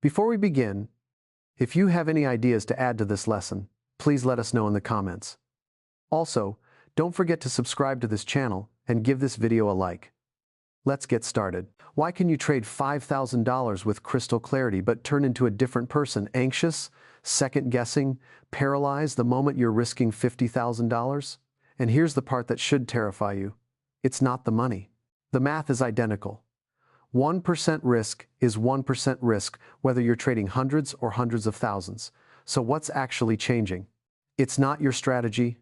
Before we begin, if you have any ideas to add to this lesson, please let us know in the comments. Also, don't forget to subscribe to this channel and give this video a like. Let's get started. Why can you trade $5,000 with crystal clarity but turn into a different person, anxious, second-guessing, paralyzed the moment you're risking $50,000? And here's the part that should terrify you. It's not the money. The math is identical. 1% risk is 1% risk, whether you're trading hundreds or hundreds of thousands. So what's actually changing? It's not your strategy.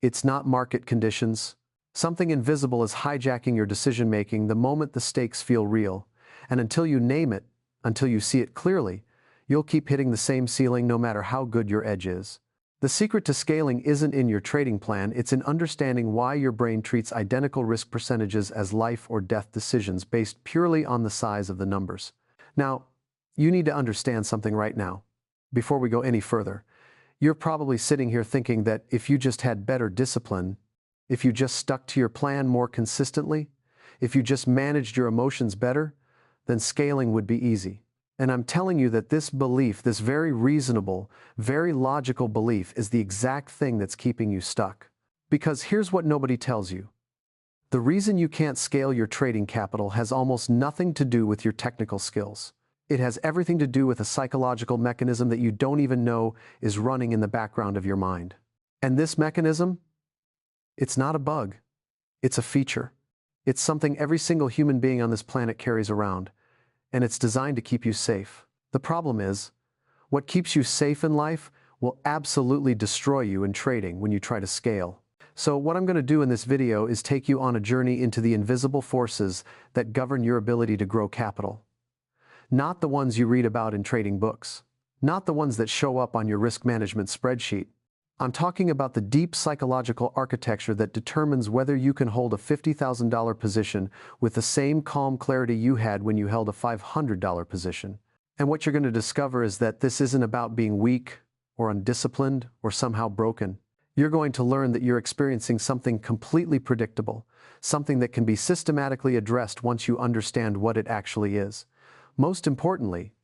It's not market conditions. Something invisible is hijacking your decision-making the moment the stakes feel real. And until you name it, until you see it clearly, you'll keep hitting the same ceiling no matter how good your edge is. The secret to scaling isn't in your trading plan, it's in understanding why your brain treats identical risk percentages as life or death decisions based purely on the size of the numbers. Now, you need to understand something right now. Before we go any further, you're probably sitting here thinking that if you just had better discipline, if you just stuck to your plan more consistently, if you just managed your emotions better, then scaling would be easy. And I'm telling you that this belief, this very reasonable, very logical belief, is the exact thing that's keeping you stuck. Because here's what nobody tells you. The reason you can't scale your trading capital has almost nothing to do with your technical skills. It has everything to do with a psychological mechanism that you don't even know is running in the background of your mind. And this mechanism? It's not a bug. It's a feature. It's something every single human being on this planet carries around. And it's designed to keep you safe. The problem is, what keeps you safe in life will absolutely destroy you in trading when you try to scale. So what I'm going to do in this video is take you on a journey into the invisible forces that govern your ability to grow capital. Not the ones you read about in trading books. Not the ones that show up on your risk management spreadsheet. I'm talking about the deep psychological architecture that determines whether you can hold a $50,000 position with the same calm clarity you had when you held a $500 position. And what you're going to discover is that this isn't about being weak or undisciplined or somehow broken. You're going to learn that you're experiencing something completely predictable, something that can be systematically addressed once you understand what it actually is. Most importantly,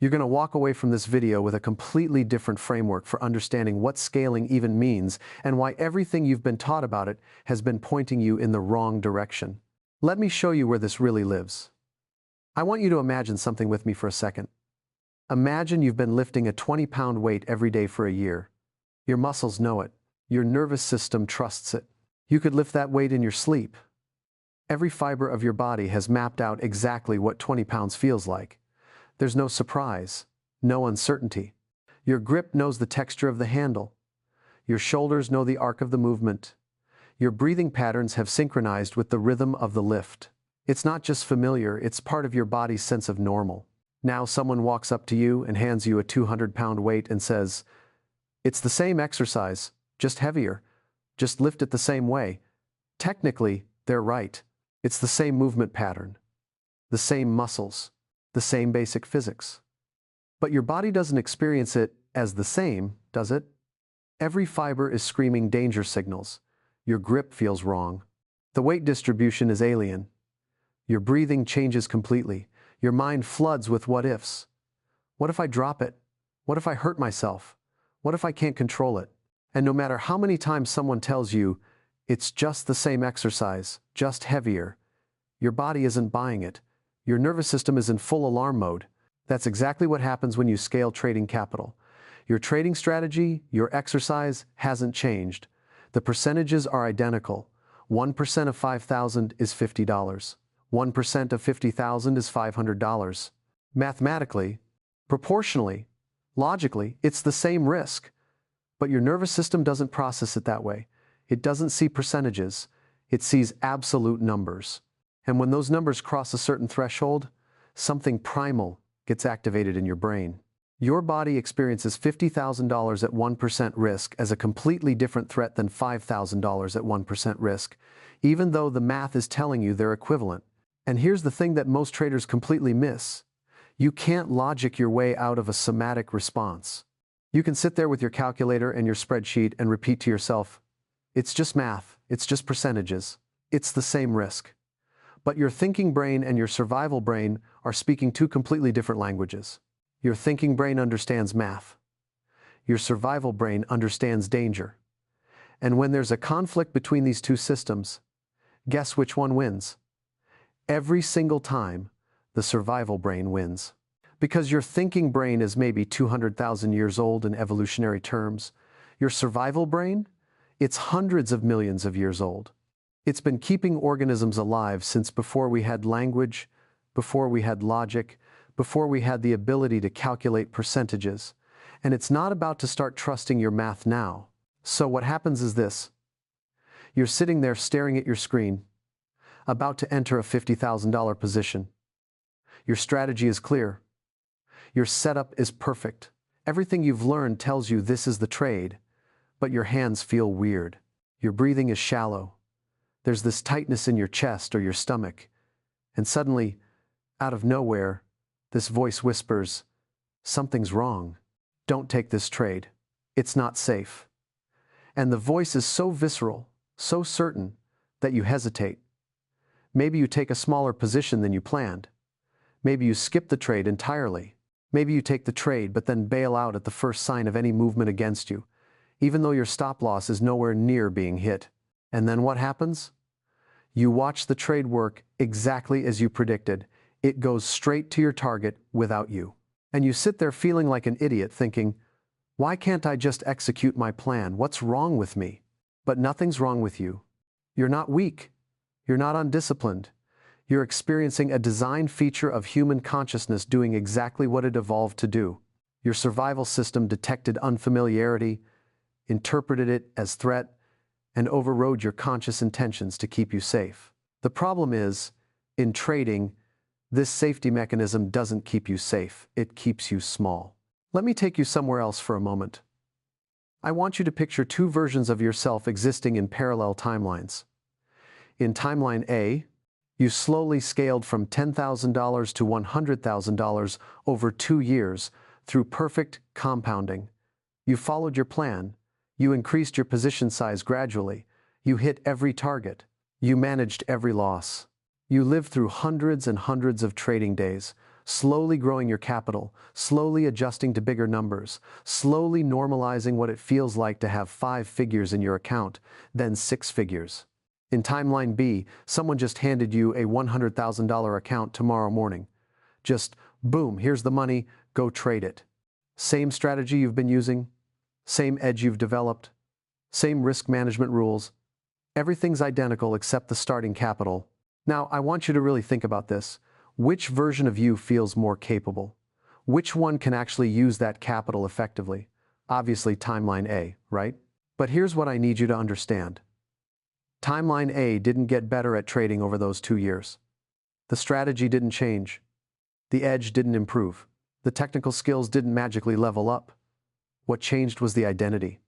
you're going to walk away from this video with a completely different framework for understanding what scaling even means and why everything you've been taught about it has been pointing you in the wrong direction. Let me show you where this really lives. I want you to imagine something with me for a second. Imagine you've been lifting a 20-pound weight every day for a year. Your muscles know it. Your nervous system trusts it. You could lift that weight in your sleep. Every fiber of your body has mapped out exactly what 20 pounds feels like. There's no surprise, no uncertainty. Your grip knows the texture of the handle. Your shoulders know the arc of the movement. Your breathing patterns have synchronized with the rhythm of the lift. It's not just familiar, it's part of your body's sense of normal. Now someone walks up to you and hands you a 200-pound weight and says, "It's the same exercise, just heavier. Just lift it the same way." Technically, they're right. It's the same movement pattern, the same muscles, the same basic physics. But your body doesn't experience it as the same, does it? Every fiber is screaming danger signals. Your grip feels wrong. The weight distribution is alien. Your breathing changes completely. Your mind floods with what-ifs. What if I drop it? What if I hurt myself? What if I can't control it? And no matter how many times someone tells you, it's just the same exercise, just heavier, your body isn't buying it. Your nervous system is in full alarm mode. That's exactly what happens when you scale trading capital. Your trading strategy, your exercise hasn't changed. The percentages are identical. 1% of 5,000 is $50. 1% of 50,000 is $500. Mathematically, proportionally, logically, it's the same risk. But your nervous system doesn't process it that way. It doesn't see percentages. It sees absolute numbers. And when those numbers cross a certain threshold, something primal gets activated in your brain. Your body experiences $50,000 at 1% risk as a completely different threat than $5,000 at 1% risk, even though the math is telling you they're equivalent. And here's the thing that most traders completely miss. You can't logic your way out of a somatic response. You can sit there with your calculator and your spreadsheet and repeat to yourself, "It's just math, it's just percentages, it's the same risk." But your thinking brain and your survival brain are speaking two completely different languages. Your thinking brain understands math. Your survival brain understands danger. And when there's a conflict between these two systems, guess which one wins? Every single time, the survival brain wins. Because your thinking brain is maybe 200,000 years old in evolutionary terms, your survival brain, it's hundreds of millions of years old. It's been keeping organisms alive since before we had language, before we had logic, before we had the ability to calculate percentages. And it's not about to start trusting your math now. So what happens is this. You're sitting there staring at your screen, about to enter a $50,000 position. Your strategy is clear. Your setup is perfect. Everything you've learned tells you this is the trade, but your hands feel weird. Your breathing is shallow. There's this tightness in your chest or your stomach. And suddenly, out of nowhere, this voice whispers, "Something's wrong. Don't take this trade. It's not safe." And the voice is so visceral, so certain, that you hesitate. Maybe you take a smaller position than you planned. Maybe you skip the trade entirely. Maybe you take the trade but then bail out at the first sign of any movement against you, even though your stop loss is nowhere near being hit. And then what happens? You watch the trade work exactly as you predicted. It goes straight to your target without you. And you sit there feeling like an idiot thinking, why can't I just execute my plan? What's wrong with me? But nothing's wrong with you. You're not weak. You're not undisciplined. You're experiencing a design feature of human consciousness doing exactly what it evolved to do. Your survival system detected unfamiliarity, interpreted it as threat, and overrode your conscious intentions to keep you safe. The problem is, in trading, this safety mechanism doesn't keep you safe, it keeps you small. Let me take you somewhere else for a moment. I want you to picture two versions of yourself existing in parallel timelines. In timeline A, you slowly scaled from $10,000 to $100,000 over 2 years through perfect compounding. You followed your plan. You increased your position size gradually. You hit every target. You managed every loss. You lived through hundreds and hundreds of trading days, slowly growing your capital, slowly adjusting to bigger numbers, slowly normalizing what it feels like to have 5 figures in your account, then 6 figures. In timeline B, someone just handed you a $100,000 account tomorrow morning. Just, boom, here's the money, go trade it. Same strategy you've been using, same edge you've developed, same risk management rules. Everything's identical except the starting capital. Now, I want you to really think about this. Which version of you feels more capable? Which one can actually use that capital effectively? Obviously, timeline A, right? But here's what I need you to understand. Timeline A didn't get better at trading over those 2 years. The strategy didn't change. The edge didn't improve. The technical skills didn't magically level up. What changed was the identity.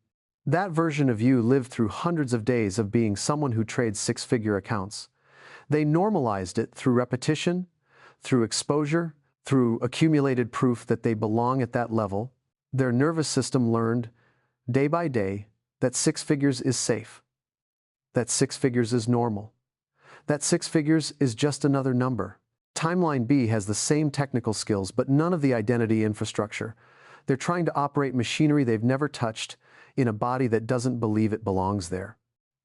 That version of you lived through hundreds of days of being someone who trades 6-figure accounts. They normalized it through repetition, through exposure, through accumulated proof that they belong at that level. Their nervous system learned, day by day, that 6 figures is safe. That 6 figures is normal. That 6 figures is just another number. Timeline B has the same technical skills, but none of the identity infrastructure. They're trying to operate machinery they've never touched in a body that doesn't believe it belongs there.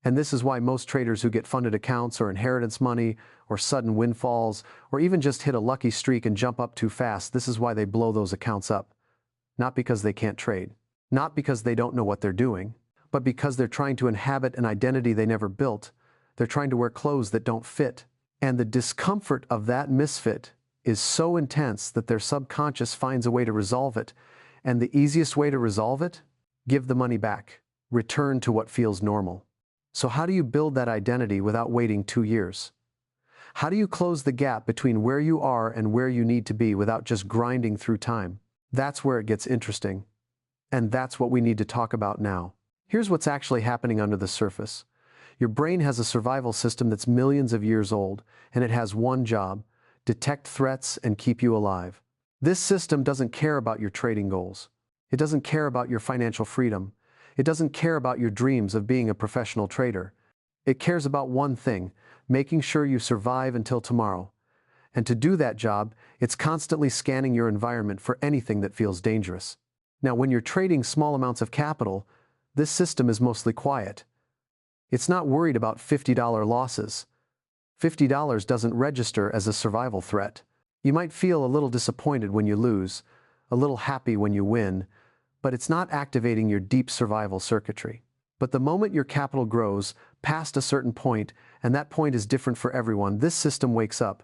And this is why most traders who get funded accounts or inheritance money or sudden windfalls or even just hit a lucky streak and jump up too fast, this is why they blow those accounts up. Not because they can't trade, not because they don't know what they're doing, but because they're trying to inhabit an identity they never built. They're trying to wear clothes that don't fit. And the discomfort of that misfit is so intense that their subconscious finds a way to resolve it. And the easiest way to resolve it? Give the money back. Return to what feels normal. So how do you build that identity without waiting 2 years? How do you close the gap between where you are and where you need to be without just grinding through time? That's where it gets interesting. And that's what we need to talk about now. Here's what's actually happening under the surface. Your brain has a survival system that's millions of years old, and it has one job: detect threats and keep you alive. This system doesn't care about your trading goals. It doesn't care about your financial freedom. It doesn't care about your dreams of being a professional trader. It cares about one thing: making sure you survive until tomorrow. And to do that job, it's constantly scanning your environment for anything that feels dangerous. Now, when you're trading small amounts of capital, this system is mostly quiet. It's not worried about $50 losses. $50 doesn't register as a survival threat. You might feel a little disappointed when you lose, a little happy when you win, but it's not activating your deep survival circuitry. But the moment your capital grows past a certain point, and that point is different for everyone, this system wakes up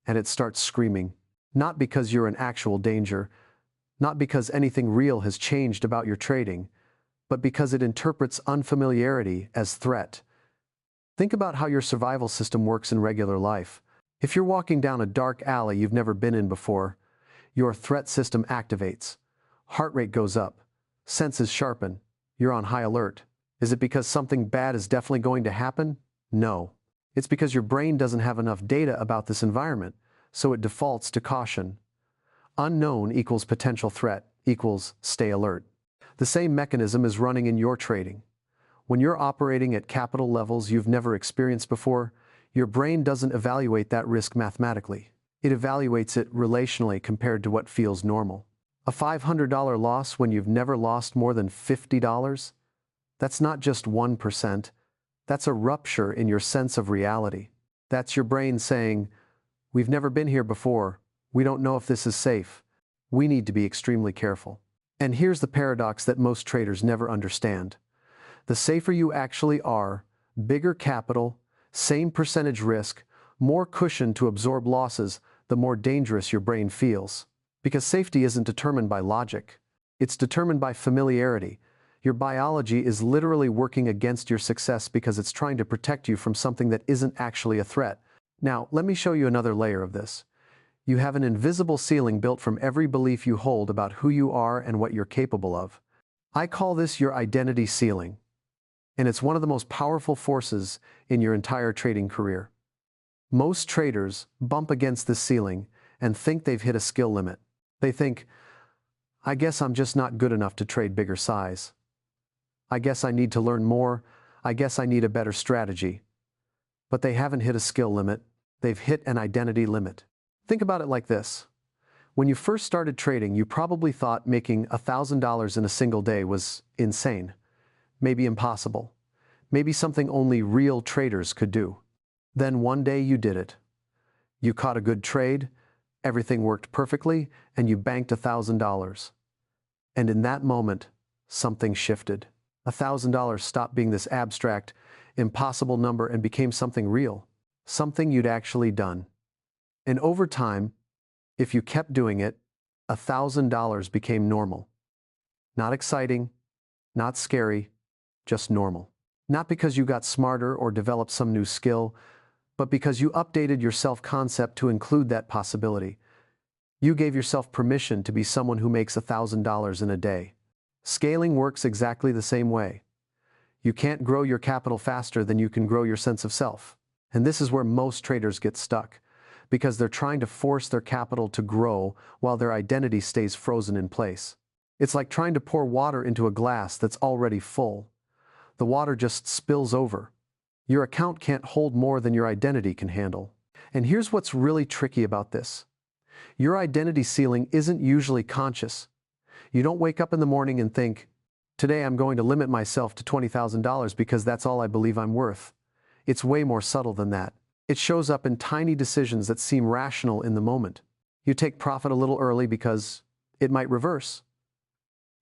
and it starts screaming. Not because you're in actual danger, not because anything real has changed about your trading, but because it interprets unfamiliarity as threat. Think about how your survival system works in regular life. If you're walking down a dark alley you've never been in before, your threat system activates. Heart rate goes up, senses sharpen, you're on high alert. Is it because something bad is definitely going to happen? No. It's because your brain doesn't have enough data about this environment, so it defaults to caution. Unknown equals potential threat equals stay alert. The same mechanism is running in your trading. When you're operating at capital levels you've never experienced before, your brain doesn't evaluate that risk mathematically. It evaluates it relationally compared to what feels normal. A $500 loss when you've never lost more than $50? That's not just 1%. That's a rupture in your sense of reality. That's your brain saying, "We've never been here before. We don't know if this is safe. We need to be extremely careful." And here's the paradox that most traders never understand. The safer you actually are, bigger capital, same percentage risk, more cushion to absorb losses, the more dangerous your brain feels. Because safety isn't determined by logic. It's determined by familiarity. Your biology is literally working against your success because it's trying to protect you from something that isn't actually a threat. Now, let me show you another layer of this. You have an invisible ceiling built from every belief you hold about who you are and what you're capable of. I call this your identity ceiling. And it's one of the most powerful forces in your entire trading career. Most traders bump against this ceiling and think they've hit a skill limit. They think, "I guess I'm just not good enough to trade bigger size. I guess I need to learn more. I guess I need a better strategy." But they haven't hit a skill limit. They've hit an identity limit. Think about it like this. When you first started trading, you probably thought making $1,000 in a single day was insane, maybe impossible, maybe something only real traders could do. Then one day you did it. You caught a good trade, everything worked perfectly, and you banked $1,000. And in that moment, something shifted. $1,000 stopped being this abstract, impossible number and became something real, something you'd actually done. And over time, if you kept doing it, $1,000 became normal. Not exciting, not scary, just normal. Not because you got smarter or developed some new skill, but because you updated your self-concept to include that possibility. You gave yourself permission to be someone who makes $1,000 in a day. Scaling works exactly the same way. You can't grow your capital faster than you can grow your sense of self. And this is where most traders get stuck, because they're trying to force their capital to grow while their identity stays frozen in place. It's like trying to pour water into a glass that's already full. The water just spills over. Your account can't hold more than your identity can handle. And here's what's really tricky about this. Your identity ceiling isn't usually conscious. You don't wake up in the morning and think, "Today I'm going to limit myself to $20,000 because that's all I believe I'm worth." It's way more subtle than that. It shows up in tiny decisions that seem rational in the moment. You take profit a little early because it might reverse.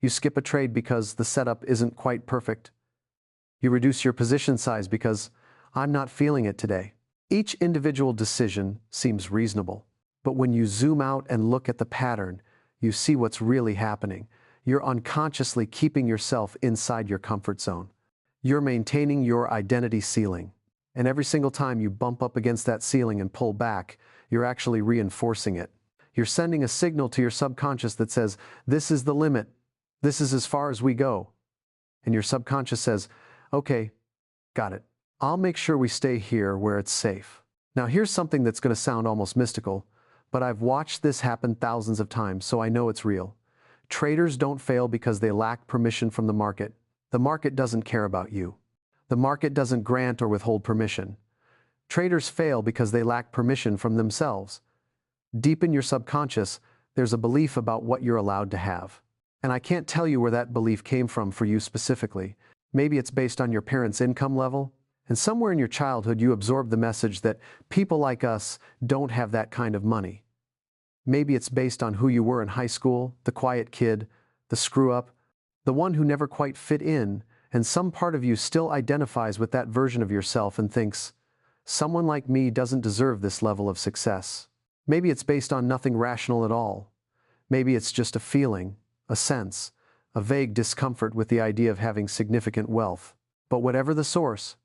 You skip a trade because the setup isn't quite perfect. You reduce your position size because I'm not feeling it today. Each individual decision seems reasonable. But when you zoom out and look at the pattern, you see what's really happening. You're unconsciously keeping yourself inside your comfort zone. You're maintaining your identity ceiling. And every single time you bump up against that ceiling and pull back, you're actually reinforcing it. You're sending a signal to your subconscious that says, "This is the limit. This is as far as we go." And your subconscious says, "Okay, got it. I'll make sure we stay here where it's safe." Now here's something that's going to sound almost mystical, but I've watched this happen thousands of times, so I know it's real. Traders don't fail because they lack permission from the market. The market doesn't care about you. The market doesn't grant or withhold permission. Traders fail because they lack permission from themselves. Deep in your subconscious, there's a belief about what you're allowed to have. And I can't tell you where that belief came from for you specifically. Maybe it's based on your parents' income level, and somewhere in your childhood you absorbed the message that people like us don't have that kind of money. Maybe it's based on who you were in high school, the quiet kid, the screw-up, the one who never quite fit in, and some part of you still identifies with that version of yourself and thinks, someone like me doesn't deserve this level of success. Maybe it's based on nothing rational at all. Maybe it's just a feeling, a sense, a vague discomfort with the idea of having significant wealth. But whatever the source,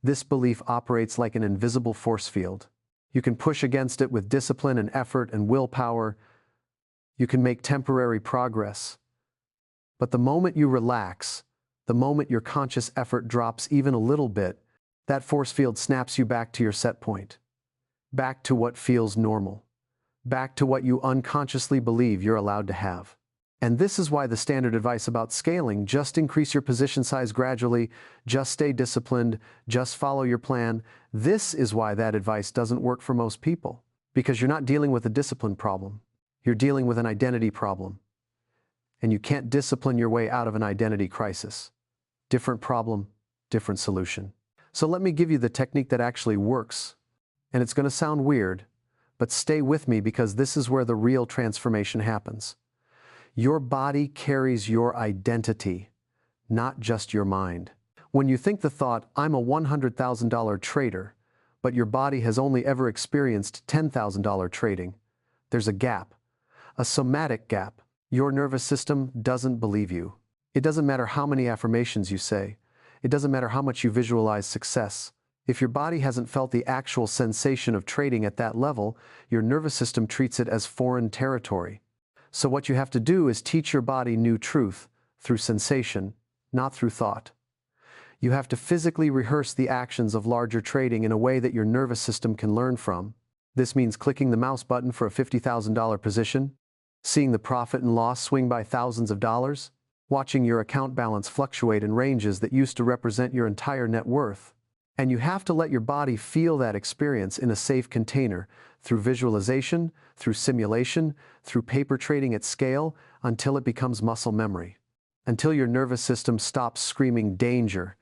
this belief operates like an invisible force field. You can push against it with discipline and effort and willpower. You can make temporary progress. But the moment you relax, the moment your conscious effort drops even a little bit, that force field snaps you back to your set point. Back to what feels normal. Back to what you unconsciously believe you're allowed to have. And this is why the standard advice about scaling, just increase your position size gradually, just stay disciplined, just follow your plan, this is why that advice doesn't work for most people. Because you're not dealing with a discipline problem. You're dealing with an identity problem. And you can't discipline your way out of an identity crisis. Different problem, different solution. So let me give you the technique that actually works. And it's going to sound weird, but stay with me because this is where the real transformation happens. Your body carries your identity, not just your mind. When you think the thought, I'm a $100,000 trader, but your body has only ever experienced $10,000 trading, there's a gap, a somatic gap. Your nervous system doesn't believe you. It doesn't matter how many affirmations you say. It doesn't matter how much you visualize success. If your body hasn't felt the actual sensation of trading at that level, your nervous system treats it as foreign territory. So what you have to do is teach your body new truth through sensation, not through thought. You have to physically rehearse the actions of larger trading in a way that your nervous system can learn from. This means clicking the mouse button for a $50,000 position, seeing the profit and loss swing by thousands of dollars, watching your account balance fluctuate in ranges that used to represent your entire net worth. And you have to let your body feel that experience in a safe container, through visualization, through simulation, through paper trading at scale, until it becomes muscle memory. Until your nervous system stops screaming danger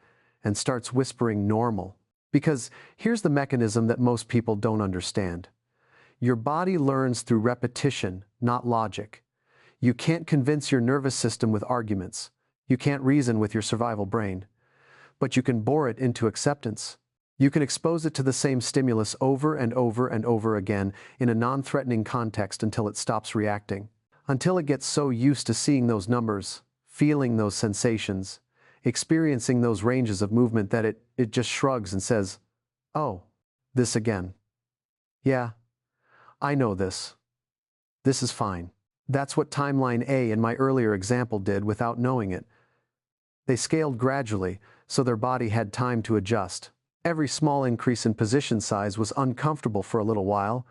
and starts whispering normal. Because here's the mechanism that most people don't understand. Your body learns through repetition, not logic. You can't convince your nervous system with arguments. You can't reason with your survival brain. But you can bore it into acceptance. You can expose it to the same stimulus over and over and over again in a non-threatening context until it stops reacting. Until it gets so used to seeing those numbers, feeling those sensations, experiencing those ranges of movement that it just shrugs and says, oh, this again. Yeah, I know this. This is fine. That's what timeline A in my earlier example did without knowing it. They scaled gradually, so their body had time to adjust. Every small increase in position size was uncomfortable for a little while,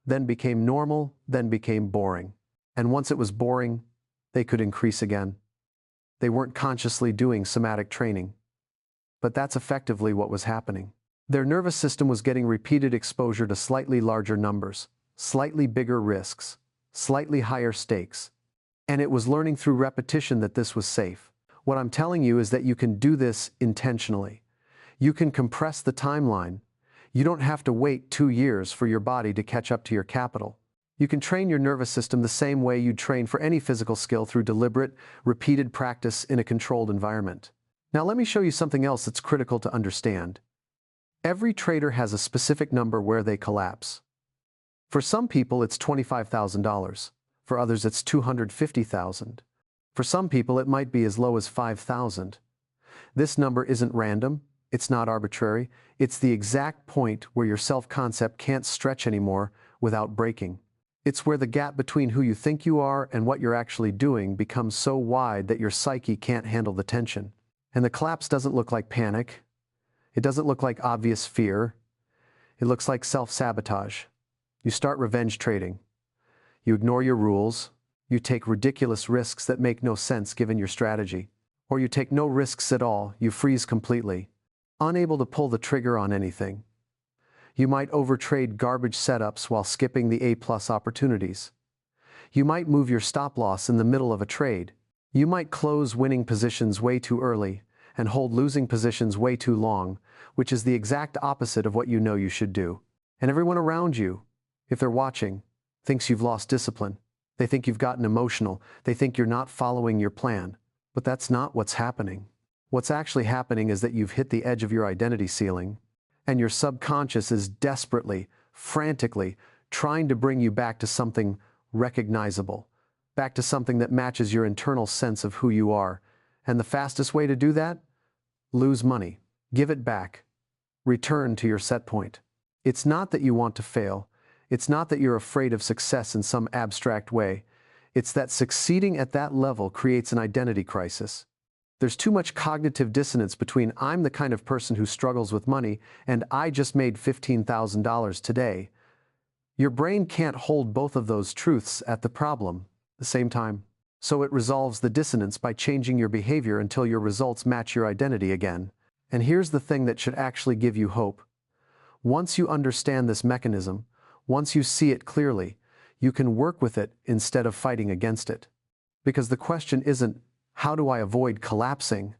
then became normal, then became boring. And once it was boring, they could increase again. They weren't consciously doing somatic training. But that's effectively what was happening. Their nervous system was getting repeated exposure to slightly larger numbers, slightly bigger risks, slightly higher stakes. And it was learning through repetition that this was safe. What I'm telling you is that you can do this intentionally. You can compress the timeline. You don't have to wait 2 years for your body to catch up to your capital. You can train your nervous system the same way you'd train for any physical skill through deliberate, repeated practice in a controlled environment. Now let me show you something else that's critical to understand. Every trader has a specific number where they collapse. For some people it's $25,000. For others it's $250,000. For some people it might be as low as $5,000. This number isn't random, it's not arbitrary, it's the exact point where your self-concept can't stretch anymore without breaking. It's where the gap between who you think you are and what you're actually doing becomes so wide that your psyche can't handle the tension. And the collapse doesn't look like panic. It doesn't look like obvious fear. It looks like self-sabotage. You start revenge trading. You ignore your rules. You take ridiculous risks that make no sense given your strategy. Or you take no risks at all. You freeze completely, unable to pull the trigger on anything. You might overtrade garbage setups while skipping the A-plus opportunities. You might move your stop loss in the middle of a trade. You might close winning positions way too early and hold losing positions way too long, which is the exact opposite of what you know you should do. And everyone around you, if they're watching, thinks you've lost discipline. They think you've gotten emotional. They think you're not following your plan. But that's not what's happening. What's actually happening is that you've hit the edge of your identity ceiling, and your subconscious is desperately, frantically trying to bring you back to something recognizable, back to something that matches your internal sense of who you are. And the fastest way to do that? Lose money. Give it back. Return to your set point. It's not that you want to fail. It's not that you're afraid of success in some abstract way. It's that succeeding at that level creates an identity crisis. There's too much cognitive dissonance between "I'm the kind of person who struggles with money" and "I just made $15,000 today." Your brain can't hold both of those truths at the same time. So it resolves the dissonance by changing your behavior until your results match your identity again. And here's the thing that should actually give you hope. Once you understand this mechanism, once you see it clearly, you can work with it instead of fighting against it. Because the question isn't, how do I avoid collapsing?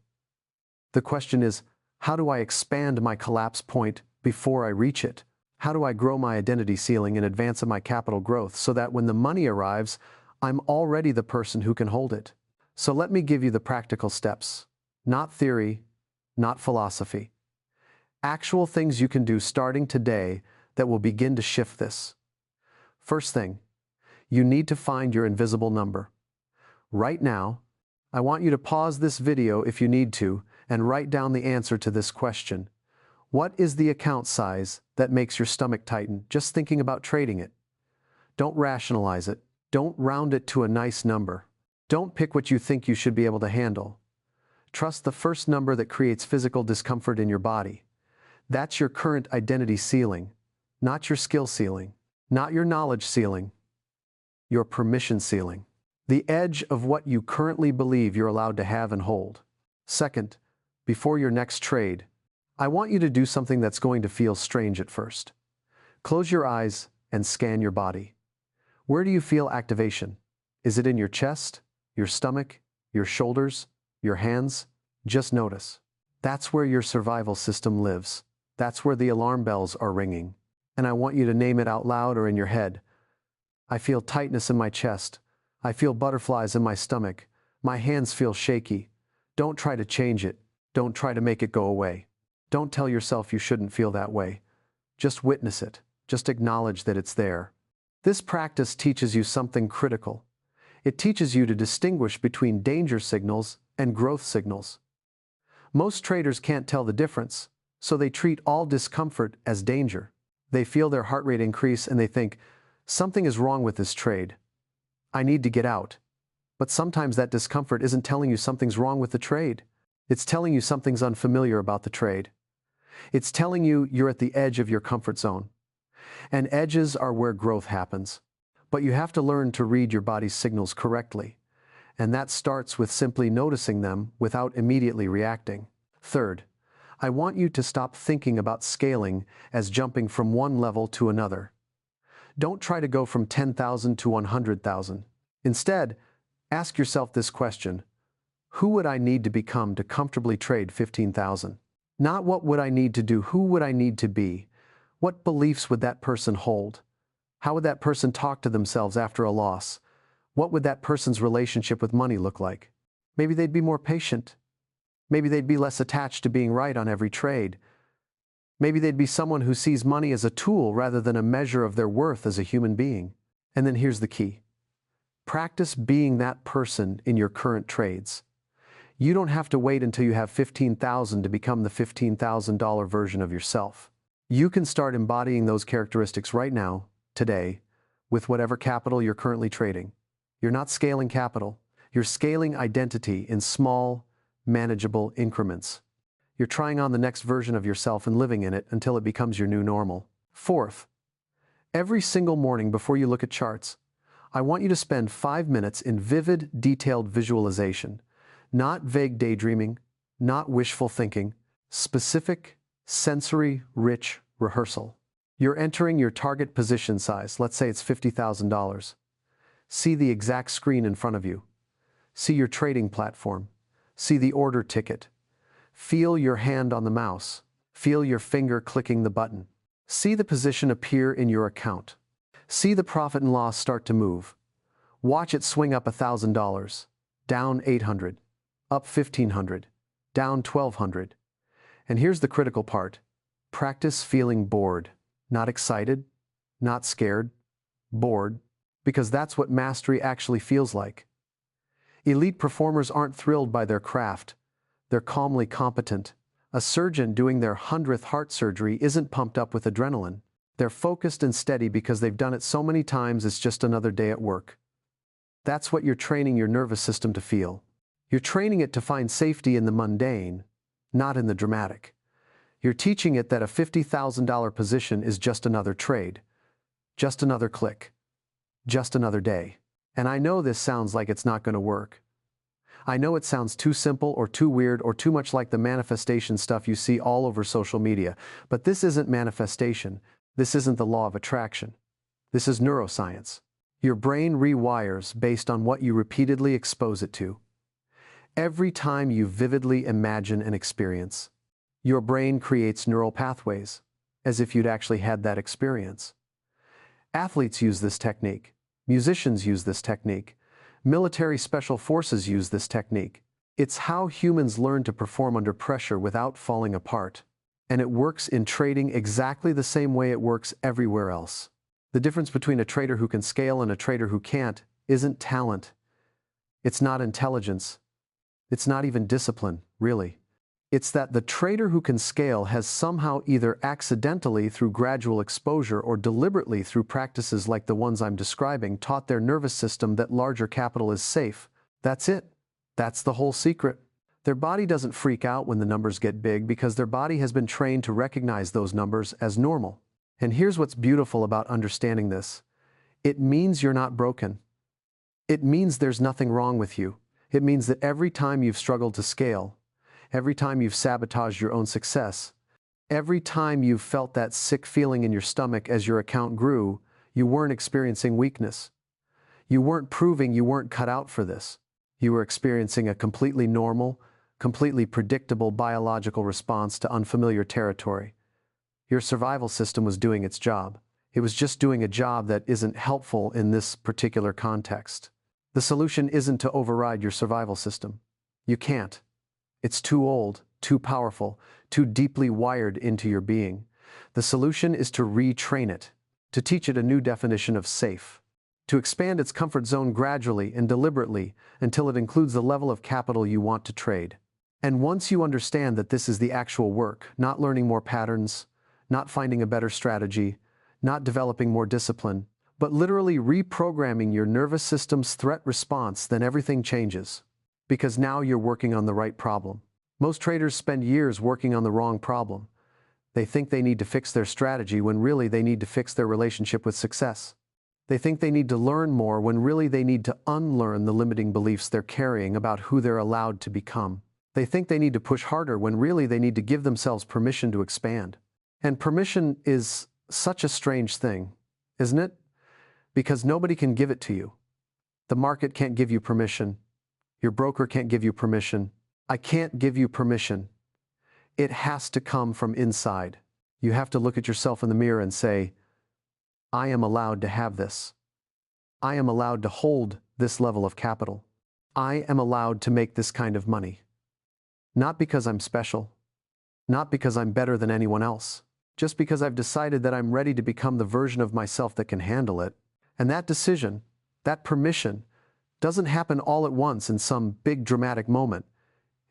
The question is, how do I expand my collapse point before I reach it? How do I grow my identity ceiling in advance of my capital growth so that when the money arrives, I'm already the person who can hold it? So let me give you the practical steps. Not theory, not philosophy. Actual things you can do starting today that will begin to shift this. First thing, you need to find your invisible number. Right now, I want you to pause this video if you need to and write down the answer to this question. What is the account size that makes your stomach tighten just thinking about trading it? Don't rationalize it. Don't round it to a nice number. Don't pick what you think you should be able to handle. Trust the first number that creates physical discomfort in your body. That's your current identity ceiling, not your skill ceiling, not your knowledge ceiling, your permission ceiling. The edge of what you currently believe you're allowed to have and hold. Second, before your next trade, I want you to do something that's going to feel strange at first. Close your eyes and scan your body. Where do you feel activation? Is it in your chest, your stomach, your shoulders, your hands? Just notice. That's where your survival system lives. That's where the alarm bells are ringing. And I want you to name it out loud or in your head. I feel tightness in my chest. I feel butterflies in my stomach. My hands feel shaky. Don't try to change it. Don't try to make it go away. Don't tell yourself you shouldn't feel that way. Just witness it. Just acknowledge that it's there. This practice teaches you something critical. It teaches you to distinguish between danger signals and growth signals. Most traders can't tell the difference, so they treat all discomfort as danger. They feel their heart rate increase and they think, something is wrong with this trade. I need to get out. But sometimes that discomfort isn't telling you something's wrong with the trade. It's telling you something's unfamiliar about the trade. It's telling you you're at the edge of your comfort zone. And edges are where growth happens. But you have to learn to read your body's signals correctly. And that starts with simply noticing them without immediately reacting. Third, I want you to stop thinking about scaling as jumping from one level to another. Don't try to go from 10,000 to 100,000. Instead, ask yourself this question: who would I need to become to comfortably trade 15,000? Not what would I need to do, who would I need to be? What beliefs would that person hold? How would that person talk to themselves after a loss? What would that person's relationship with money look like? Maybe they'd be more patient. Maybe they'd be less attached to being right on every trade. Maybe they'd be someone who sees money as a tool rather than a measure of their worth as a human being. And then here's the key. Practice being that person in your current trades. You don't have to wait until you have 15,000 to become the $15,000 version of yourself. You can start embodying those characteristics right now, today, with whatever capital you're currently trading. You're not scaling capital. You're scaling identity in small, manageable increments. You're trying on the next version of yourself and living in it until it becomes your new normal. Fourth, every single morning before you look at charts, I want you to spend 5 minutes in vivid, detailed visualization. Not vague daydreaming, not wishful thinking, specific, sensory-rich rehearsal. You're entering your target position size, let's say it's $50,000. See the exact screen in front of you. See your trading platform. See the order ticket. Feel your hand on the mouse. Feel your finger clicking the button. See the position appear in your account. See the profit and loss start to move. Watch it swing up $1,000, down $800, up $1,500, down $1,200. And here's the critical part. Practice feeling bored. Not excited, not scared, bored, because that's what mastery actually feels like. Elite performers aren't thrilled by their craft. They're calmly competent. A surgeon doing their 100th heart surgery isn't pumped up with adrenaline. They're focused and steady because they've done it so many times it's just another day at work. That's what you're training your nervous system to feel. You're training it to find safety in the mundane, not in the dramatic. You're teaching it that a $50,000 position is just another trade, just another click, just another day. And I know this sounds like it's not going to work. I know it sounds too simple or too weird or too much like the manifestation stuff you see all over social media, but this isn't manifestation. This isn't the law of attraction. This is neuroscience. Your brain rewires based on what you repeatedly expose it to. Every time you vividly imagine an experience, your brain creates neural pathways, as if you'd actually had that experience. Athletes use this technique. Musicians use this technique. Military special forces use this technique. It's how humans learn to perform under pressure without falling apart. And it works in trading exactly the same way it works everywhere else. The difference between a trader who can scale and a trader who can't isn't talent. It's not intelligence. It's not even discipline, really. It's that the trader who can scale has somehow either accidentally through gradual exposure or deliberately through practices like the ones I'm describing taught their nervous system that larger capital is safe. That's it. That's the whole secret. Their body doesn't freak out when the numbers get big because their body has been trained to recognize those numbers as normal. And here's what's beautiful about understanding this. It means you're not broken. It means there's nothing wrong with you. It means that every time you've struggled to scale, every time you've sabotaged your own success, every time you've felt that sick feeling in your stomach as your account grew, you weren't experiencing weakness. You weren't proving you weren't cut out for this. You were experiencing a completely normal, completely predictable biological response to unfamiliar territory. Your survival system was doing its job. It was just doing a job that isn't helpful in this particular context. The solution isn't to override your survival system. You can't. It's too old, too powerful, too deeply wired into your being. The solution is to retrain it, to teach it a new definition of safe, to expand its comfort zone gradually and deliberately until it includes the level of capital you want to trade. And once you understand that this is the actual work, not learning more patterns, not finding a better strategy, not developing more discipline, but literally reprogramming your nervous system's threat response, then everything changes. Because now you're working on the right problem. Most traders spend years working on the wrong problem. They think they need to fix their strategy when really they need to fix their relationship with success. They think they need to learn more when really they need to unlearn the limiting beliefs they're carrying about who they're allowed to become. They think they need to push harder when really they need to give themselves permission to expand. And permission is such a strange thing, isn't it? Because nobody can give it to you. The market can't give you permission. Your broker can't give you permission. I can't give you permission. It has to come from inside. You have to look at yourself in the mirror and say, I am allowed to have this. I am allowed to hold this level of capital. I am allowed to make this kind of money. Not because I'm special. Not because I'm better than anyone else. Just because I've decided that I'm ready to become the version of myself that can handle it. And that decision, that permission, doesn't happen all at once in some big dramatic moment.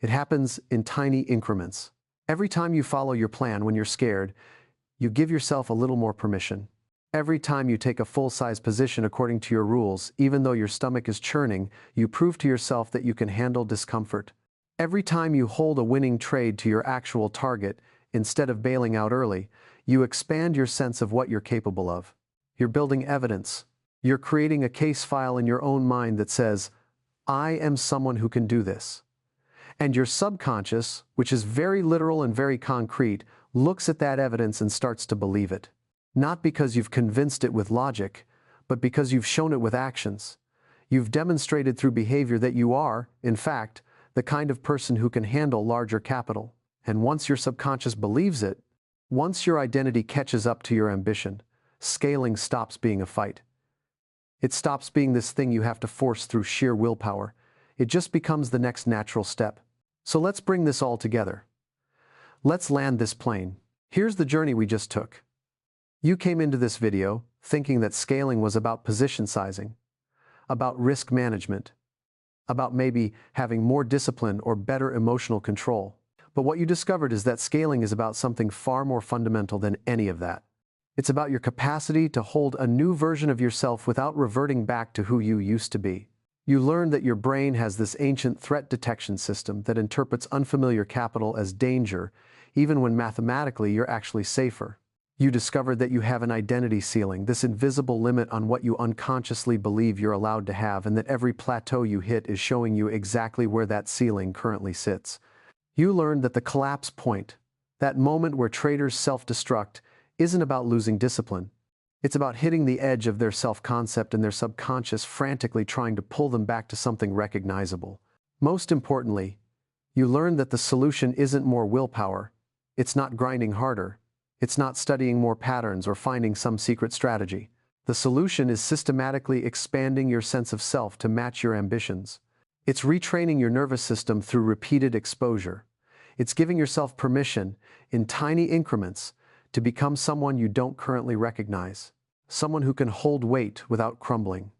It happens in tiny increments. Every time you follow your plan when you're scared, you give yourself a little more permission. Every time you take a full-size position according to your rules, even though your stomach is churning, you prove to yourself that you can handle discomfort. Every time you hold a winning trade to your actual target, instead of bailing out early, you expand your sense of what you're capable of. You're building evidence. You're creating a case file in your own mind that says, I am someone who can do this. And your subconscious, which is very literal and very concrete, looks at that evidence and starts to believe it. Not because you've convinced it with logic, but because you've shown it with actions. You've demonstrated through behavior that you are, in fact, the kind of person who can handle larger capital. And once your subconscious believes it, once your identity catches up to your ambition, scaling stops being a fight. It stops being this thing you have to force through sheer willpower. It just becomes the next natural step. So let's bring this all together. Let's land this plane. Here's the journey we just took. You came into this video thinking that scaling was about position sizing, about risk management, about maybe having more discipline or better emotional control. But what you discovered is that scaling is about something far more fundamental than any of that. It's about your capacity to hold a new version of yourself without reverting back to who you used to be. You learned that your brain has this ancient threat detection system that interprets unfamiliar capital as danger, even when mathematically you're actually safer. You discovered that you have an identity ceiling, this invisible limit on what you unconsciously believe you're allowed to have, and that every plateau you hit is showing you exactly where that ceiling currently sits. You learned that the collapse point, that moment where traders self-destruct, isn't about losing discipline. It's about hitting the edge of their self-concept and their subconscious frantically trying to pull them back to something recognizable. Most importantly, you learned that the solution isn't more willpower. It's not grinding harder. It's not studying more patterns or finding some secret strategy. The solution is systematically expanding your sense of self to match your ambitions. It's retraining your nervous system through repeated exposure. It's giving yourself permission, in tiny increments, to become someone you don't currently recognize. Someone who can hold weight without crumbling.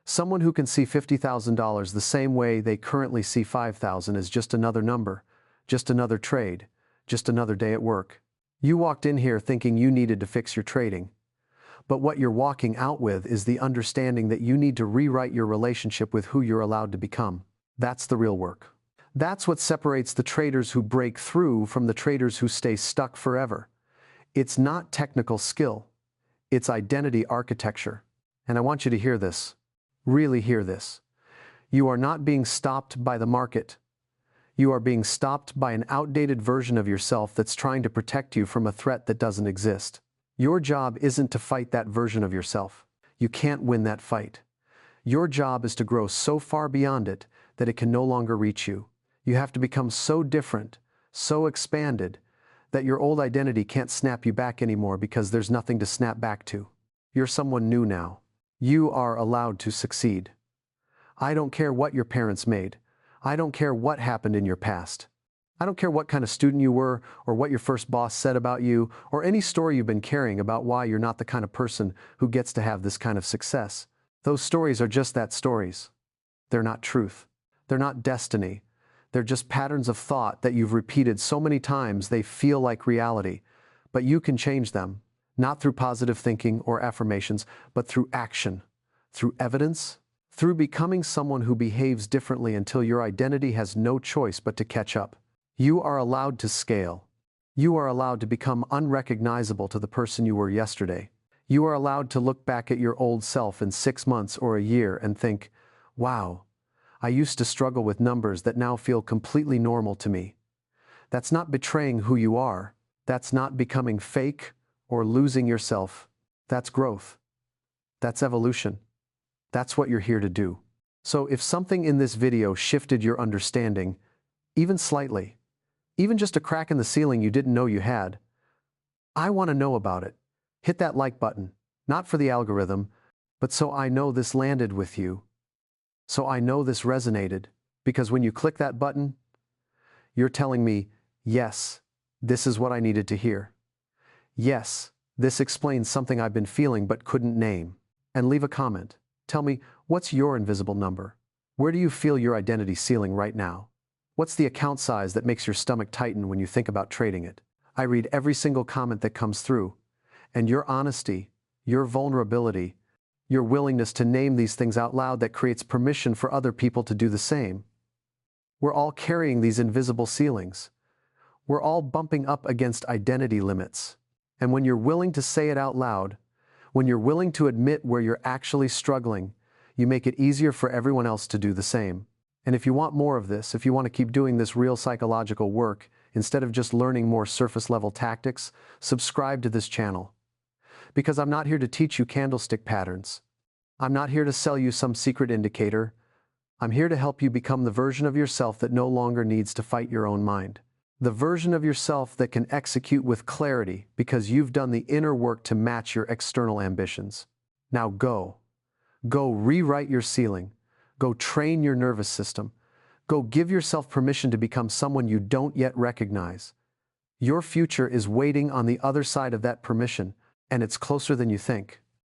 Someone who can see $50,000 the same way they currently see $5,000 as just another number, just another trade, just another day at work. You walked in here thinking you needed to fix your trading. But what you're walking out with is the understanding that you need to rewrite your relationship with who you're allowed to become. That's the real work. That's what separates the traders who break through from the traders who stay stuck forever. It's not technical skill. It's identity architecture. And I want you to hear this. Really hear this. You are not being stopped by the market. You are being stopped by an outdated version of yourself that's trying to protect you from a threat that doesn't exist. Your job isn't to fight that version of yourself. You can't win that fight. Your job is to grow so far beyond it that it can no longer reach you. You have to become so different, so expanded, that your old identity can't snap you back anymore because there's nothing to snap back to. You're someone new now. You are allowed to succeed. I don't care what your parents made. I don't care what happened in your past. I don't care what kind of student you were, or what your first boss said about you, or any story you've been carrying about why you're not the kind of person who gets to have this kind of success. Those stories are just that, stories. They're not truth. They're not destiny. They're just patterns of thought that you've repeated so many times they feel like reality. But you can change them, not through positive thinking or affirmations, but through action, through evidence, through becoming someone who behaves differently until your identity has no choice but to catch up. You are allowed to scale. You are allowed to become unrecognizable to the person you were yesterday. You are allowed to look back at your old self in 6 months or a year and think, wow, I used to struggle with numbers that now feel completely normal to me. That's not betraying who you are. That's not becoming fake or losing yourself. That's growth. That's evolution. That's what you're here to do. So if something in this video shifted your understanding, even slightly, even just a crack in the ceiling you didn't know you had, I want to know about it. Hit that like button, not for the algorithm, but so I know this landed with you. So I know this resonated, because when you click that button, you're telling me, yes, this is what I needed to hear. Yes, this explains something I've been feeling but couldn't name. And leave a comment. Tell me, what's your invisible number? Where do you feel your identity ceiling right now? What's the account size that makes your stomach tighten when you think about trading it? I read every single comment that comes through, and your honesty, your vulnerability, your willingness to name these things out loud that creates permission for other people to do the same. We're all carrying these invisible ceilings. We're all bumping up against identity limits. And when you're willing to say it out loud, when you're willing to admit where you're actually struggling, you make it easier for everyone else to do the same. And if you want more of this, if you want to keep doing this real psychological work, instead of just learning more surface-level tactics, subscribe to this channel. because I'm not here to teach you candlestick patterns. I'm not here to sell you some secret indicator. I'm here to help you become the version of yourself that no longer needs to fight your own mind. The version of yourself that can execute with clarity because you've done the inner work to match your external ambitions. Now go. Go rewrite your ceiling. Go train your nervous system. Go give yourself permission to become someone you don't yet recognize. Your future is waiting on the other side of that permission, and it's closer than you think.